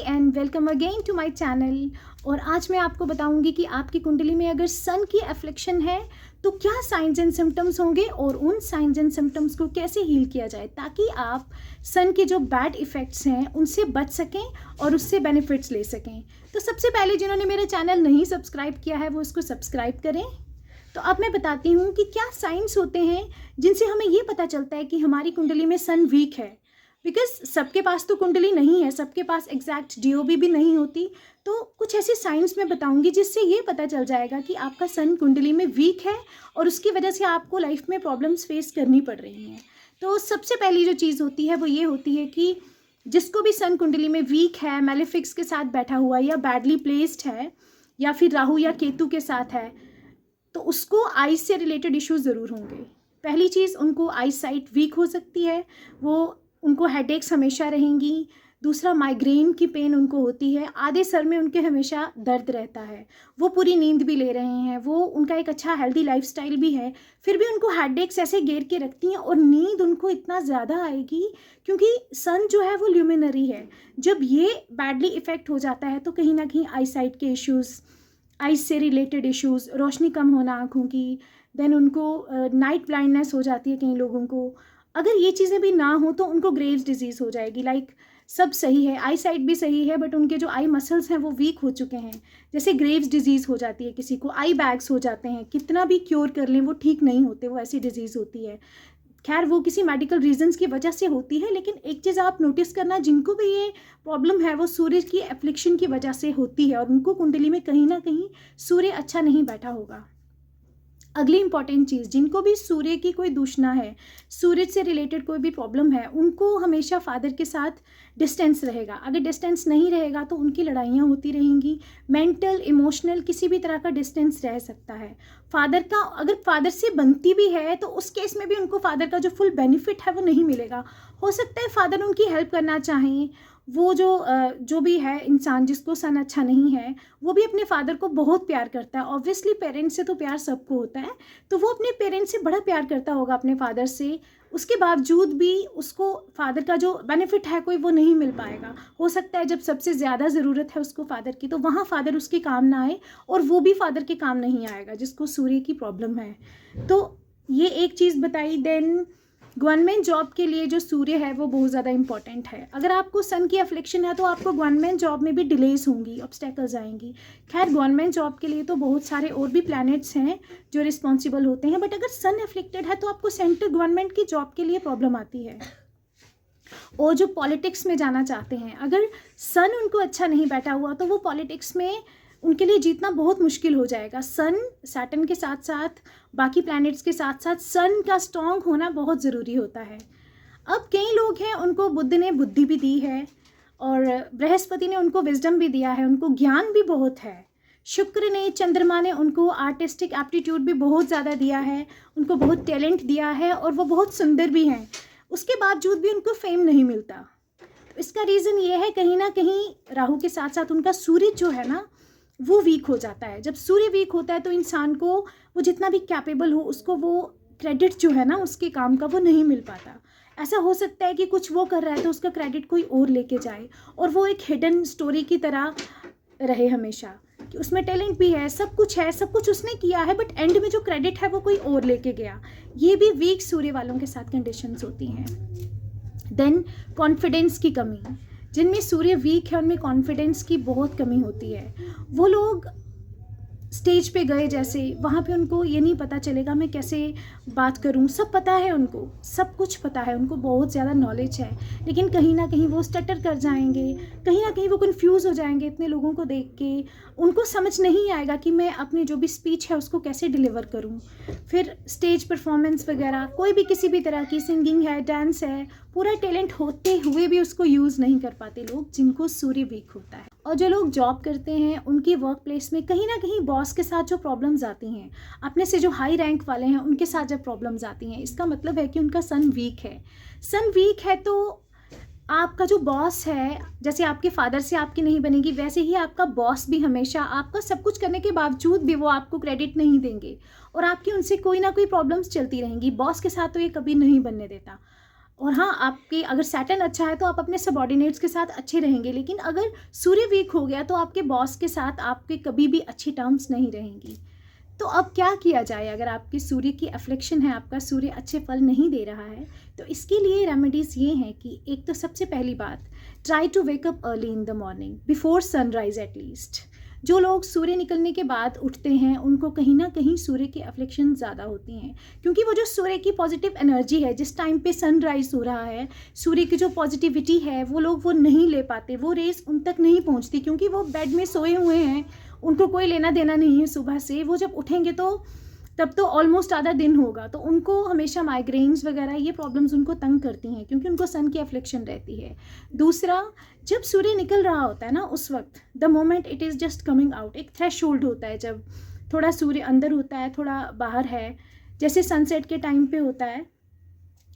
And welcome again to my channel. और आज मैं आपको बताऊंगी कि आपकी कुंडली में अगर सन की एफ्लिक्शन है तो क्या साइंस एंड सिम्टम्स होंगे और उन साइंस एंड सिम्टम्स को कैसे हील किया जाए ताकि आप सन के जो बैड इफ़ेक्ट्स हैं उनसे बच सकें और उससे बेनिफिट्स ले सकें। तो सबसे पहले जिन्होंने मेरा चैनल नहीं सब्सक्राइब किया है वो इसको सब्सक्राइब करें। तो अब मैं बताती हूँ कि क्या साइंस होते हैं जिनसे हमें ये पता चलता है कि हमारी कुंडली में सन वीक है। बिकॉज सबके पास तो कुंडली नहीं है, सबके पास एग्जैक्ट डीओबी भी नहीं होती। तो कुछ ऐसे साइंस मैं बताऊंगी जिससे ये पता चल जाएगा कि आपका सन कुंडली में वीक है और उसकी वजह से आपको लाइफ में प्रॉब्लम्स फेस करनी पड़ रही हैं। तो सबसे पहली जो चीज़ होती है वो ये होती है कि जिसको भी सन कुंडली में वीक है, मैलेफिक्स के साथ बैठा हुआ या बैडली प्लेस्ड है या फिर राहु या केतु के साथ है, तो उसको आइज से रिलेटेड इश्यूज ज़रूर होंगे। पहली चीज़, उनको आई साइट वीक हो सकती है, उनको हेडेक्स हमेशा रहेंगी। दूसरा, माइग्रेन की पेन उनको होती है, आधे सर में उनके हमेशा दर्द रहता है, वो पूरी नींद भी ले रहे हैं, वो उनका एक अच्छा हेल्दी लाइफस्टाइल भी है, फिर भी उनको हेडेक्स ऐसे घेर के रखती हैं और नींद उनको इतना ज़्यादा आएगी क्योंकि सन जो है वो ल्यूमिनरी है। जब ये बैडली इफ़ेक्ट हो जाता है तो कहीं ना कहीं आई साइट के इश्यूज़, आइज से रिलेटेड इश्यूज़, रोशनी कम होना आँखों की, देन उनको नाइट ब्लाइंडनेस हो जाती है कई लोगों को। अगर ये चीज़ें भी ना हो तो उनको ग्रेव्स डिजीज़ हो जाएगी। लाइक सब सही है, आई साइट भी सही है, बट उनके जो आई मसल्स हैं वो वीक हो चुके हैं। जैसे ग्रेव्स डिजीज़ हो जाती है किसी को, आई बैग्स हो जाते हैं, कितना भी क्योर कर लें वो ठीक नहीं होते, वो ऐसी डिजीज़ होती है। खैर वो किसी मेडिकल रीजंस की वजह से होती है, लेकिन एक चीज़ आप नोटिस करना, जिनको भी ये प्रॉब्लम है वो सूर्य की एफ्लिक्शन की वजह से होती है और उनको कुंडली में कहीं ना कहीं सूर्य अच्छा नहीं बैठा होगा। अगली इंपॉर्टेंट चीज़, जिनको भी सूर्य की कोई दूषणा है, सूर्य से रिलेटेड कोई भी प्रॉब्लम है, उनको हमेशा फादर के साथ डिस्टेंस रहेगा। अगर डिस्टेंस नहीं रहेगा तो उनकी लड़ाइयाँ होती रहेंगी, मेंटल इमोशनल किसी भी तरह का डिस्टेंस रह सकता है। फादर का अगर फादर से बनती भी है तो उस केस में भी उनको फादर का जो फुल बेनिफिट है वो नहीं मिलेगा। हो सकता है फादर उनकी हेल्प करना चाहें, वो जो भी है इंसान जिसको सन अच्छा नहीं है वो भी अपने फादर को बहुत प्यार करता है। ऑब्वियसली पेरेंट्स से तो प्यार सबको होता है, तो वो अपने पेरेंट्स से बड़ा प्यार करता होगा अपने फादर से, उसके बावजूद भी उसको फादर का जो बेनिफिट है कोई वो नहीं मिल पाएगा। हो सकता है जब सबसे ज़्यादा ज़रूरत है उसको फादर की तो वहाँ फादर उसके काम ना आए और वो भी फादर के काम नहीं आएगा जिसको सूर्य की प्रॉब्लम है। तो ये एक चीज़ बताई। देन गवर्नमेंट जॉब के लिए जो सूर्य है वो बहुत ज़्यादा इंपॉर्टेंट है। अगर आपको सन की एफ्लिक्शन है तो आपको गवर्नमेंट जॉब में भी डिलेज होंगी, ऑब्स्टेकल्स आएंगी। खैर गवर्नमेंट जॉब के लिए तो बहुत सारे और भी प्लैनेट्स हैं जो रिस्पॉन्सिबल होते हैं, बट अगर सन एफ्लिक्टेड है तो आपको सेंट्रल गवर्नमेंट की जॉब के लिए प्रॉब्लम आती है। और जो पॉलिटिक्स में जाना चाहते हैं, अगर सन उनको अच्छा नहीं बैठा हुआ तो वो पॉलिटिक्स में उनके लिए जीतना बहुत मुश्किल हो जाएगा। सन सैटर्न के साथ साथ बाकी प्लैनेट्स के साथ साथ सन का स्ट्रॉन्ग होना बहुत ज़रूरी होता है। अब कई लोग हैं उनको बुद्ध ने बुद्धि भी दी है और बृहस्पति ने उनको विजडम भी दिया है, उनको ज्ञान भी बहुत है। शुक्र ने, चंद्रमा ने उनको आर्टिस्टिक एप्टीट्यूड भी बहुत ज़्यादा दिया है, उनको बहुत टैलेंट दिया है और वो बहुत सुंदर भी हैं। उसके बावजूद भी उनको फेम नहीं मिलता। तो इसका रीज़न ये है कहीं ना कहीं राहु के साथ साथ उनका सूर्य जो है ना वो वीक हो जाता है। जब सूर्य वीक होता है तो इंसान को वो जितना भी कैपेबल हो उसको वो क्रेडिट जो है ना उसके काम का वो नहीं मिल पाता। ऐसा हो सकता है कि कुछ वो कर रहा है तो उसका क्रेडिट कोई और लेके जाए और वो एक हिडन स्टोरी की तरह रहे हमेशा कि उसमें टैलेंट भी है, सब कुछ है, सब कुछ उसने किया है, बट एंड में जो क्रेडिट है वो कोई और लेके गया। ये भी वीक सूर्य वालों के साथ कंडीशंस होती हैं। देन कॉन्फिडेंस की कमी, जिनमें सूर्य वीक है उनमें कॉन्फिडेंस की बहुत कमी होती है। वो लोग स्टेज पे गए जैसे, वहाँ पे उनको ये नहीं पता चलेगा मैं कैसे बात करूँ, सब पता है उनको, सब कुछ पता है, उनको बहुत ज़्यादा नॉलेज है, लेकिन कहीं ना कहीं वो स्टटर कर जाएंगे, कहीं ना कहीं वो कंफ्यूज हो जाएंगे इतने लोगों को देख के। उनको समझ नहीं आएगा कि मैं अपनी जो भी स्पीच है उसको कैसे डिलीवर करूँ। फिर स्टेज परफॉर्मेंस वगैरह, कोई भी किसी भी तरह की सिंगिंग है, डांस है, पूरा टैलेंट होते हुए भी उसको यूज़ नहीं कर पाते लोग जिनको सूर्य वीक होता है। और जो लोग जॉब करते हैं उनकी वर्क प्लेस में कहीं ना कहीं बॉस के साथ जो प्रॉब्लम्स आती हैं, अपने से जो हाई रैंक वाले हैं उनके साथ जब प्रॉब्लम्स आती हैं, इसका मतलब है कि उनका सन वीक है। सन वीक है तो आपका जो बॉस है, जैसे आपके फादर से आपकी नहीं बनेगी वैसे ही आपका बॉस भी हमेशा आपका सब कुछ करने के बावजूद भी वो आपको क्रेडिट नहीं देंगे और आपकी उनसे कोई ना कोई प्रॉब्लम्स चलती रहेंगी। बॉस के साथ तो ये कभी नहीं बनने देता। और हाँ, आपके अगर सैटर्न अच्छा है तो आप अपने सबॉर्डिनेट्स के साथ अच्छे रहेंगे, लेकिन अगर सूर्य वीक हो गया तो आपके बॉस के साथ आपके कभी भी अच्छी टर्म्स नहीं रहेंगी। तो अब क्या किया जाए अगर आपकी सूर्य की अफ्लिक्शन है, आपका सूर्य अच्छे फल नहीं दे रहा है? तो इसके लिए रेमेडीज़ ये हैं कि एक तो सबसे पहली बात, try to wake up early in the morning before sunrise at least. जो लोग सूर्य निकलने के बाद उठते हैं उनको कहीं ना कहीं सूर्य की अफ्लिक्शन ज़्यादा होती हैं, क्योंकि वो जो सूर्य की पॉजिटिव एनर्जी है, जिस टाइम पे सनराइज हो रहा है, सूर्य की जो पॉजिटिविटी है वो लोग वो नहीं ले पाते, वो रेस उन तक नहीं पहुंचती, क्योंकि वो बेड में सोए हुए हैं, उनको कोई लेना देना नहीं है सुबह से। वो जब उठेंगे तो तब तो ऑलमोस्ट आधा दिन होगा, तो उनको हमेशा माइग्रेन्स वगैरह ये प्रॉब्लम्स उनको तंग करती हैं, क्योंकि उनको सन की अफ्लिक्शन रहती है। दूसरा, जब सूर्य निकल रहा होता है ना, उस वक्त the moment it is just coming out, एक थ्रेशोल्ड होता है, जब थोड़ा सूर्य अंदर होता है थोड़ा बाहर है, जैसे सनसेट के टाइम पे होता है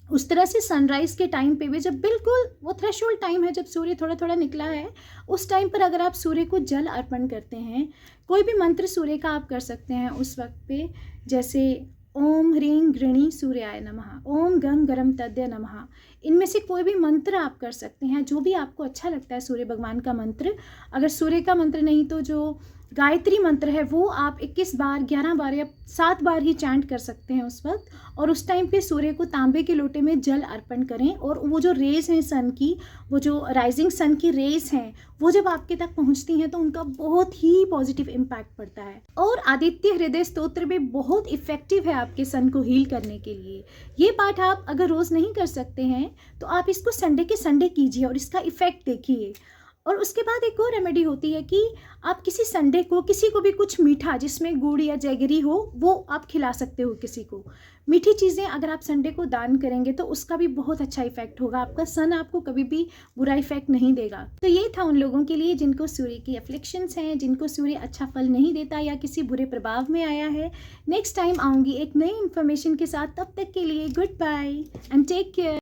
उस तरह से सनराइज़ के टाइम पे भी जब बिल्कुल वो थ्रेशोल्ड टाइम है, जब सूर्य थोड़ा थोड़ा निकला है, उस टाइम पर अगर आप सूर्य को जल अर्पण करते हैं, कोई भी मंत्र सूर्य का आप कर सकते हैं उस वक्त पे, जैसे ओम ह्रीं गृणी सूर्याय नमः, ओम गं गरम तद्य नमः। इनमें से कोई भी मंत्र आप कर सकते हैं, जो भी आपको अच्छा लगता है सूर्य भगवान का मंत्र। अगर सूर्य का मंत्र नहीं तो जो गायत्री मंत्र है वो आप 21 बार, 11 बार या 7 बार ही चैंट कर सकते हैं उस वक्त। और उस टाइम पे सूर्य को तांबे के लोटे में जल अर्पण करें, और वो जो रेज़ हैं सन की, वो जो राइजिंग सन की रेज़ हैं, वो जब आपके तक पहुंचती हैं तो उनका बहुत ही पॉजिटिव इम्पैक्ट पड़ता है। और आदित्य हृदय स्तोत्र भी बहुत इफ़ेक्टिव है आपके सन को हील करने के लिए। ये पाठ आप अगर रोज़ नहीं कर सकते हैं तो आप इसको संडे के संडे कीजिए और इसका इफ़ेक्ट देखिए। और उसके बाद एक और रेमेडी होती है कि आप किसी संडे को किसी को भी कुछ मीठा, जिसमें गुड़ या जैगरी हो, वो आप खिला सकते हो किसी को। मीठी चीज़ें अगर आप संडे को दान करेंगे तो उसका भी बहुत अच्छा इफेक्ट होगा, आपका सन आपको कभी भी बुरा इफेक्ट नहीं देगा। तो ये था उन लोगों के लिए जिनको सूर्य की अफ्लिक्शंस हैं, जिनको सूर्य अच्छा फल नहीं देता या किसी बुरे प्रभाव में आया है। नेक्स्ट टाइम आऊँगी एक नई इन्फॉर्मेशन के साथ, तब तक के लिए goodbye and take care.